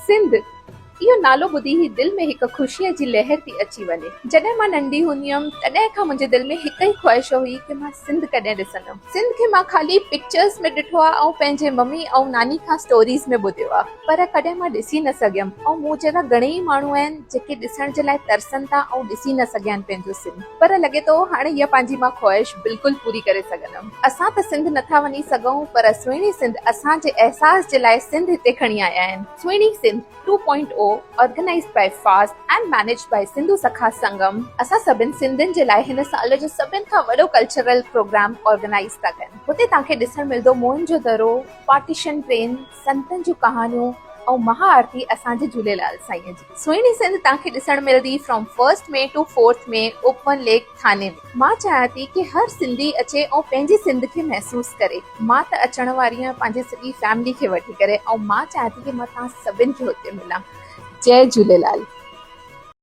सिंध इहो नालो ॿुधी ही दिल में हिक ख़ुशीअ जी लहर थी अची वञे। जॾहिं मां नंढी हूंदी हुयमि तॾहिं खां मुंहिंजे दिल में हिक ई ख्वाहिश हुई कि मां सिंध कॾहिं ॾिसंदमि। सिंध खे मां ख़ाली पिक्चर्स में ॾिठो आहे ऐं पंहिंजे मम्मी ऐं नानी खां स्टोरीज़ में ॿुधियो आहे, पर कॾहिं मां ॾिसी न सघियमि। ऐं मूं जहिड़ा घणेई माण्हू आहिनि जेके ॾिसण जे लाइ तरसनि था ऐं ॾिसी न सघिया आहिनि पंहिंजो सिंध, पर लॻे थो हाणे इहा पंहिंजी मां ख्वाहिश बिल्कुलु पूरी करे सघंदमि। असां त सिंध नथा वञी सघूं, पर सुहिणी सिंध असांजे एहसास जे लाइ सिंध हिते खणी आया आहिनि। Suhini Sindh 2.0 organised by FAST and managed by Sindhu Sakha Sangam असां सभिनि सिंधियुनि जे लाइ हिन साल जो सभिनि खां वॾो कल्चरल प्रोग्राम ऑर्गेनाइज था कनि। हुते तव्हांखे ॾिसण मिलंदो मोहन जो दरो, पार्टीशन ट्रेन, संतनि जूं कहानियूं ऐं महाआरती असांजे झूलेलाल साईं जी। सुहिणी सिंध तव्हांखे ॾिसण मिलंदी from 1 May to 4 May open lake थाने में। मां चाहियां थी कि हर सिंधी अचे ऐं पंहिंजी सिंध खे महसूस करे। मां त अचण वारी आहियां पंहिंजी सॼी फैमिली खे वठी करे, ऐं मां चाहियां थी कि मां तव्हां सभिनि खे हुते मिलां। जय झूलेलाल।